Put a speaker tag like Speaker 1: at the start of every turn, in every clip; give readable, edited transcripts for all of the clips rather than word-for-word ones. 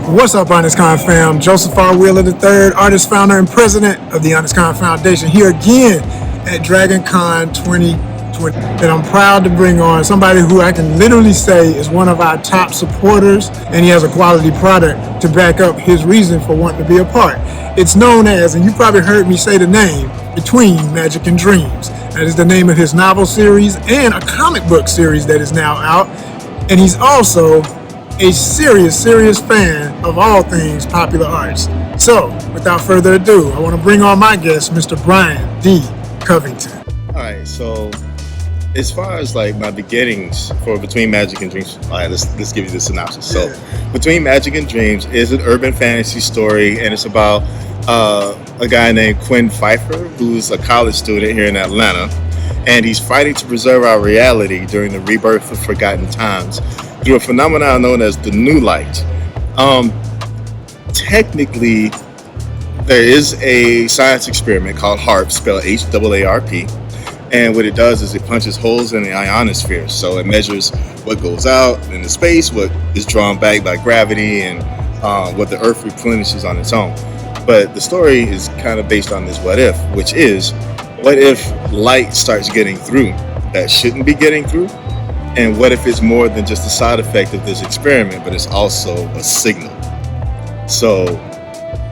Speaker 1: What's up, ONYXCON fam? Joseph R. Wheeler III, artist, founder, and president of the ONYXCON Foundation, here again at DragonCon 2020. And I'm proud to bring on somebody who I can literally say is one of our top supporters, and he has a quality product to back up his reason for wanting to be a part. It's known as, and you probably heard me say the name, Between Magic and Dreams. That is the name of his novel series and a comic book series that is now out. And he's also a serious fan of all things popular arts. So, without further ado, I want to bring on my guest, Mr. Bryan D. Covington.
Speaker 2: All right, so as far as like my beginnings for Between Magic and Dreams, all right, let's give you the synopsis. So, Between Magic and Dreams is an urban fantasy story, and it's about a guy named Quinn Pfeiffer, who's a college student here in Atlanta, and he's fighting to preserve our reality during the rebirth of forgotten times through a phenomenon known as the New Light. Technically, there is a science experiment called HAARP, spelled HAARP, and what it does is it punches holes in the ionosphere. So it measures what goes out into space, what is drawn back by gravity, and what the Earth replenishes on its own. But the story is kind of based on this what if, which is, what if light starts getting through that shouldn't be getting through? And what if it's more than just a side effect of this experiment, but it's also a signal? So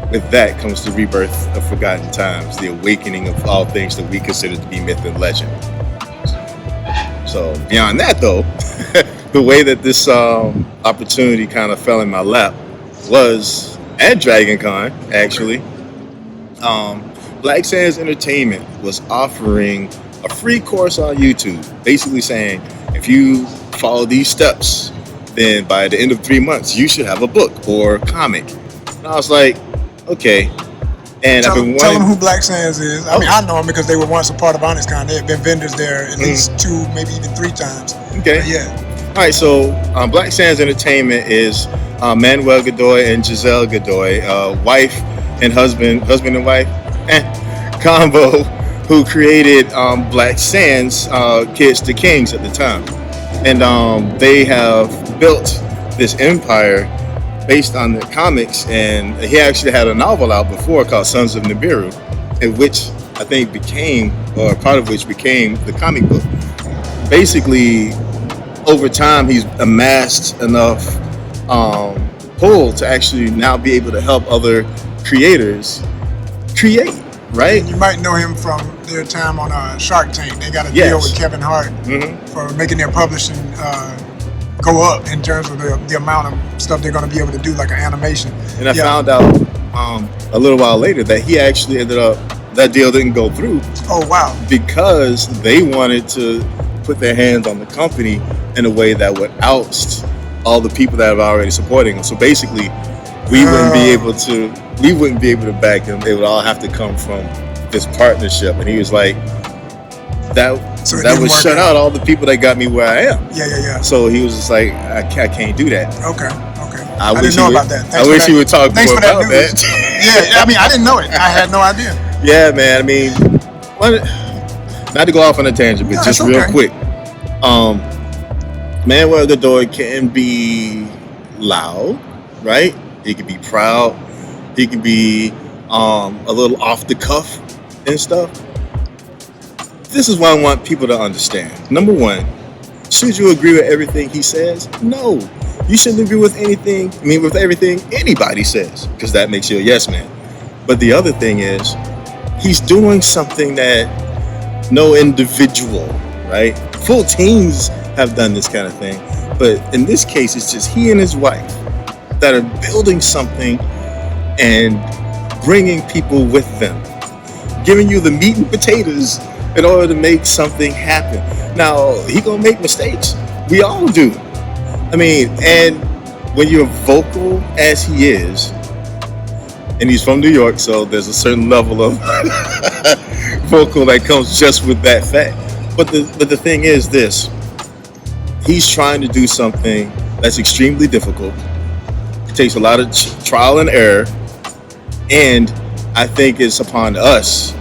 Speaker 2: with that comes the rebirth of forgotten times, the awakening of all things that we consider to be myth and legend. So beyond that though, the way that this opportunity kind of fell in my lap was at DragonCon, actually. Black Sands Entertainment was offering a free course on YouTube, basically saying, if you follow these steps, then by the end of 3 months, you should have a book or comic. And I was like, okay. And
Speaker 1: Tell them who Black Sands is. I mean, I know them because they were once a part of ONYXCON. They have been vendors there at least 2, maybe even 3 times.
Speaker 2: Okay.
Speaker 1: But yeah. All
Speaker 2: right, so Black Sands Entertainment is Manuel Godoy and Giselle Godoy, wife and husband and wife, combo, who created Black Sands, Kids to Kings at the time. And they have built this empire based on the comics, and he actually had a novel out before called Sons of Nibiru, in which I think became, or part of which became, the comic book. Basically, over time, he's amassed enough pull to actually now be able to help other creators create. Right?
Speaker 1: You might know him from their time on Shark Tank. They got a deal with Kevin Hart for making their publishing go up in terms of the amount of stuff they're going to be able to do, like an animation.
Speaker 2: And I found out a little while later that he actually ended up, that deal didn't go through.
Speaker 1: Oh, wow.
Speaker 2: Because they wanted to put their hands on the company in a way that would oust all the people that have already supporting them. So basically, we wouldn't be able to back them. It would all have to come from this partnership. And he was like, that would shut out all the people that got me where I am.
Speaker 1: Yeah.
Speaker 2: So he was just like, I can't do that.
Speaker 1: Okay. I didn't know about that.
Speaker 2: I wish he would talk more about that.
Speaker 1: Yeah, I mean, I didn't know it. I had no idea.
Speaker 2: Yeah, man. I mean, not to go off on a tangent, but just real quick. Manuel Godoy can be loud, right? He can be proud. He can be a little off the cuff and stuff. This is what I want people to understand. Number one, should you agree with everything he says? No. You shouldn't agree with with everything anybody says, because that makes you a yes man. But the other thing is, he's doing something that no individual, right? Full teams have done this kind of thing. But in this case, it's just he and his wife that are building something and bringing people with them, giving you the meat and potatoes in order to make something happen. Now, he gonna make mistakes. We all do. I mean, and when you're vocal as he is, and he's from New York, so there's a certain level of vocal that comes just with that fact. But the thing is this, he's trying to do something that's extremely difficult. It takes a lot of trial and error, and I think it's upon us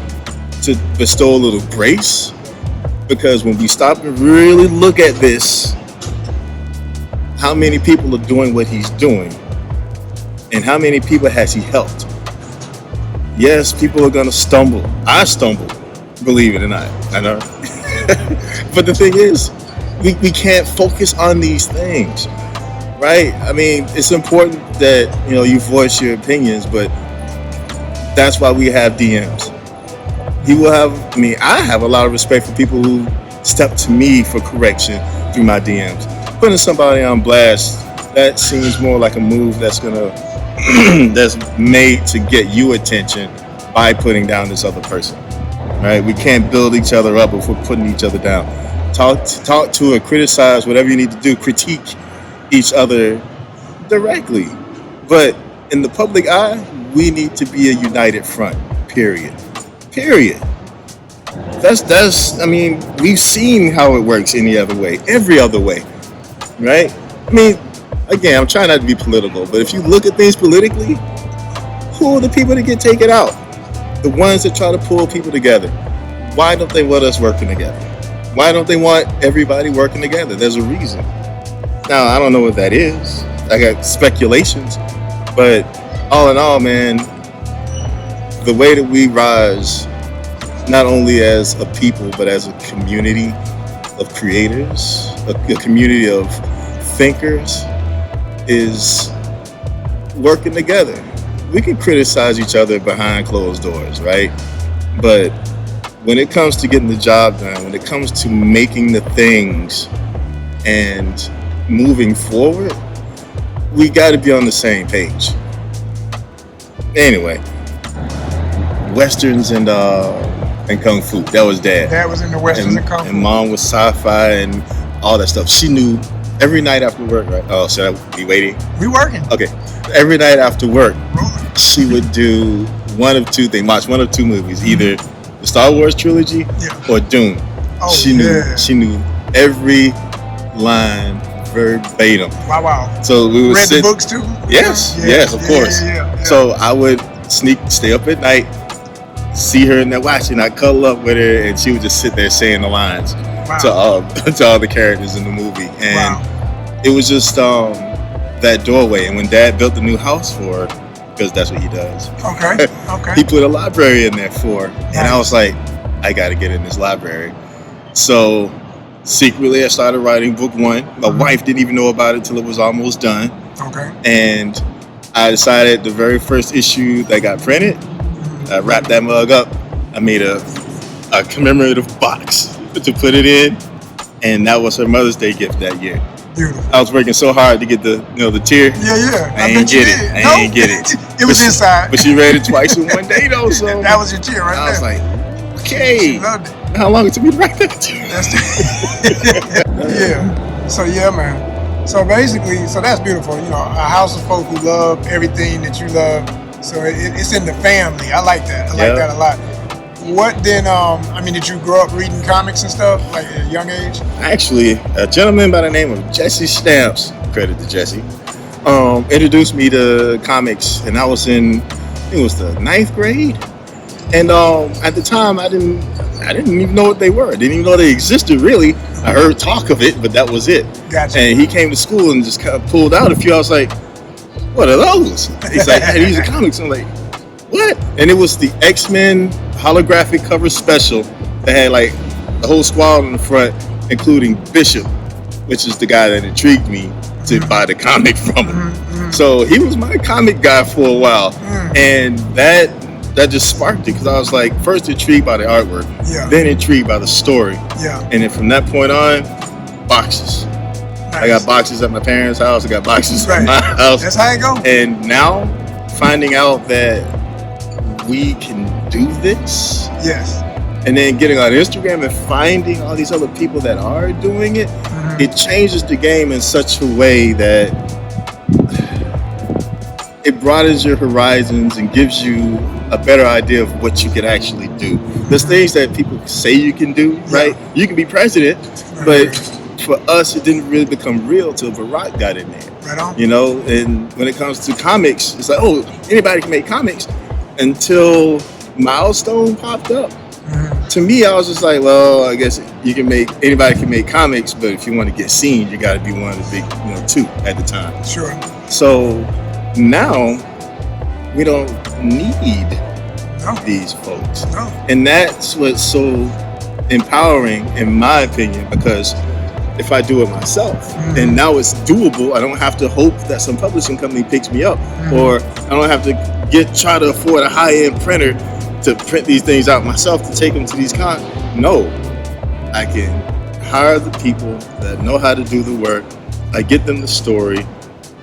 Speaker 2: to bestow a little grace, because when we stop and really look at this, how many people are doing what he's doing, And how many people has he helped? Yes, people are gonna stumble. I stumble, believe it or not. I know. But the thing is, we can't focus on these things, right? I mean, it's important that you voice your opinions, but that's why we have DMs. I have a lot of respect for people who step to me for correction through my DMs. Putting somebody on blast, that seems more like a move that's that's made to get you attention by putting down this other person, right? We can't build each other up if we're putting each other down. Talk to or criticize, whatever you need to do. Critique each other directly, but in the public eye, we need to be a united front. Period. That's. I mean, we've seen how it works every other way, right? I mean, again, I'm trying not to be political, but if you look at things politically, who are the people that get taken out? The ones that try to pull people together. Why don't they want us working together? Why don't they want everybody working together? There's a reason. Now, I don't know what that is. I got speculations, but all in all, man, the way that we rise, not only as a people, but as a community of creators, a community of thinkers, is working together. We can criticize each other behind closed doors, right? But when it comes to getting the job done, when it comes to making the things and moving forward, we got to be on the same page. Anyway, Westerns and Kung Fu. That was Dad.
Speaker 1: Dad was into Westerns and Kung Fu.
Speaker 2: And Mom was sci-fi and all that stuff. She knew every night after work, right? Oh, should I be waiting?
Speaker 1: We working.
Speaker 2: Okay. Every night after work, she would do one of two things. Watch one of two movies, either the Star Wars trilogy or Dune.
Speaker 1: Oh,
Speaker 2: she knew every line verbatim.
Speaker 1: Wow.
Speaker 2: So we would
Speaker 1: read the books too?
Speaker 2: Yes, of course. Yeah. So I would stay up at night, see her in there watching. I'd cuddle up with her, and she would just sit there saying the lines to all the characters in the movie. And it was just that doorway. And when Dad built the new house for her, because that's what he does.
Speaker 1: Okay.
Speaker 2: He put a library in there for her. And I was like, I got to get in this library. So secretly, I started writing book one. My wife didn't even know about it till it was almost done.
Speaker 1: Okay.
Speaker 2: And I decided the very first issue that got printed, I wrapped that mug up. I made a commemorative box to put it in. And that was her Mother's Day gift that year.
Speaker 1: Beautiful.
Speaker 2: I was working so hard to get the tier.
Speaker 1: Yeah.
Speaker 2: I ain't get it.
Speaker 1: It was inside.
Speaker 2: But she read it twice in one day though. So
Speaker 1: that was your tier right there.
Speaker 2: I was like, okay.
Speaker 1: She loved it.
Speaker 2: How long it took me to write that tier?
Speaker 1: Yeah. So man. So basically, that's beautiful. A house of folk who love everything that you love. So it's in the family. I like that. I like that a lot. What then, did you grow up reading comics and stuff, like at a young age?
Speaker 2: Actually, a gentleman by the name of Jesse Stamps, credit to Jesse, introduced me to comics, and I was in, I think it was the 9th grade. And at the time, I didn't even know what they were. I didn't even know they existed, really. I heard talk of it, but that was it.
Speaker 1: Gotcha.
Speaker 2: And he came to school and just kind of pulled out a few. I was like, what are those? He's like, hey, these are comics. I'm like, what? And it was the X-Men holographic cover special that had like the whole squad on the front, including Bishop, which is the guy that intrigued me to buy the comic from him. So he was my comic guy for a while. And that just sparked it, because I was like, first intrigued by the artwork, then intrigued by the story. And then from that point on, boxes. Nice. I got boxes at my parents' house. I got boxes at my house.
Speaker 1: That's how it goes.
Speaker 2: And now, finding out that we can do this.
Speaker 1: Yes.
Speaker 2: And then getting on Instagram and finding all these other people that are doing it, it changes the game in such a way that it broadens your horizons and gives you a better idea of what you can actually do. There's things that people say you can do, right? You can be president, but for us, it didn't really become real till Barack got in there.
Speaker 1: Right on.
Speaker 2: And when it comes to comics, it's like, oh, anybody can make comics, until Milestone popped up. To me, I was just like, well, I guess anybody can make comics, but if you want to get seen, you got to be one of the big, 2 at the time.
Speaker 1: Sure.
Speaker 2: So now we don't need
Speaker 1: No.
Speaker 2: these folks.
Speaker 1: No.
Speaker 2: And that's what's so empowering, in my opinion, because if I do it myself, and now it's doable, I don't have to hope that some publishing company picks me up, or I don't have to try to afford a high-end printer to print these things out myself to take them to these cons. No, I can hire the people that know how to do the work. I get them the story.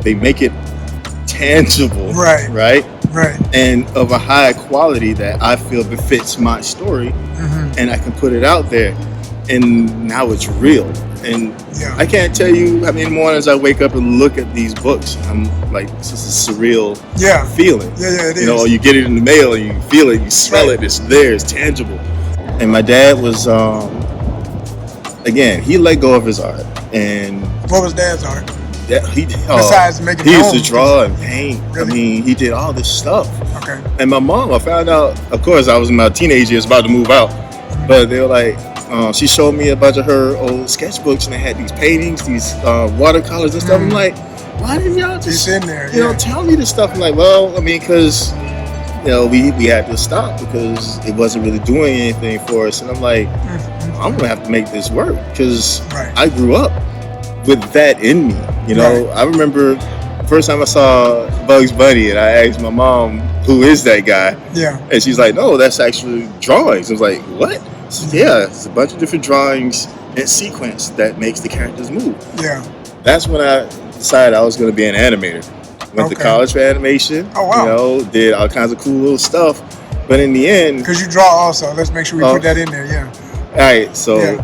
Speaker 2: They make it tangible, right, and of a high quality that I feel befits my story, and I can put it out there, and now it's real. And I can't tell you how many mornings I wake up and look at these books. I'm like, this is a surreal feeling.
Speaker 1: It is.
Speaker 2: You know, you get it in the mail and you feel it, you smell it, it's there, it's tangible. And my dad was, again, he let go of his art. And
Speaker 1: what was Dad's art?
Speaker 2: Yeah,
Speaker 1: besides making
Speaker 2: he used to draw and paint.
Speaker 1: Really?
Speaker 2: I mean, he did all this stuff.
Speaker 1: Okay.
Speaker 2: And my mom, I found out, of course, I was in my teenage years about to move out, but they were like, she showed me a bunch of her old sketchbooks, and they had these paintings, these watercolors and stuff. I'm like, why didn't y'all just,
Speaker 1: in there,
Speaker 2: you know, tell me this stuff? I'm like, well, I mean, because, you know, we had to stop because it wasn't really doing anything for us. And I'm like, I'm gonna have to make this work because I grew up with that in me. You know, I remember the first time I saw Bugs Bunny, and I asked my mom, who is that guy? And she's like, no, that's actually drawings. I was like, what? Yeah, it's a bunch of different drawings and sequence that makes the characters move. That's when I decided I was going to be an animator. Went to college for animation.
Speaker 1: Oh, wow.
Speaker 2: You know, did all kinds of cool little stuff. But in the end,
Speaker 1: because you draw also, let's make sure we put that in there.
Speaker 2: All right, so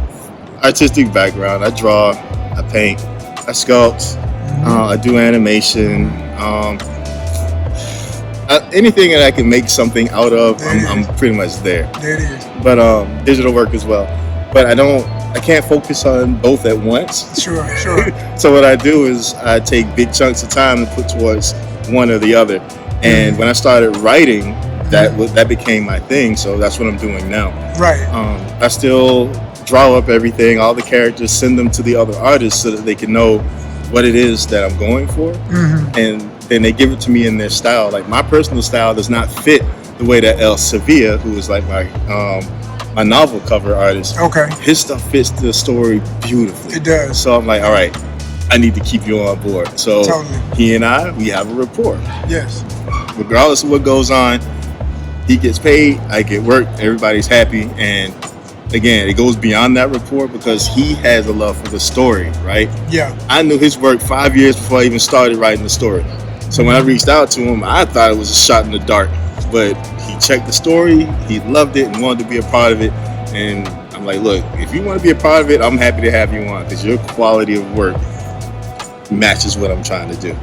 Speaker 2: artistic background. I draw, I paint, I sculpt, I do animation. Anything that I can make something out of, I'm pretty much there.
Speaker 1: There it is.
Speaker 2: But digital work as well. But I can't focus on both at once.
Speaker 1: Sure.
Speaker 2: So what I do is I take big chunks of time to put towards one or the other. And when I started writing, that became my thing. So that's what I'm doing now. I still draw up everything, all the characters, send them to the other artists so that they can know what it is that I'm going for. And then they give it to me in their style. Like my personal style does not fit the way that El Sevilla, who is like my novel cover artist, his stuff fits the story beautifully.
Speaker 1: It does.
Speaker 2: So I'm like, all right, I need to keep you on board. So he and we have a rapport.
Speaker 1: Yes.
Speaker 2: Regardless of what goes on, he gets paid, I get work, everybody's happy. And again, it goes beyond that rapport because he has a love for the story, right? I knew his work 5 years before I even started writing the story. So when I reached out to him, I thought it was a shot in the dark, but he checked the story, he loved it and wanted to be a part of it. And I'm like, look, if you want to be a part of it, I'm happy to have you on because your quality of work matches what I'm trying to do.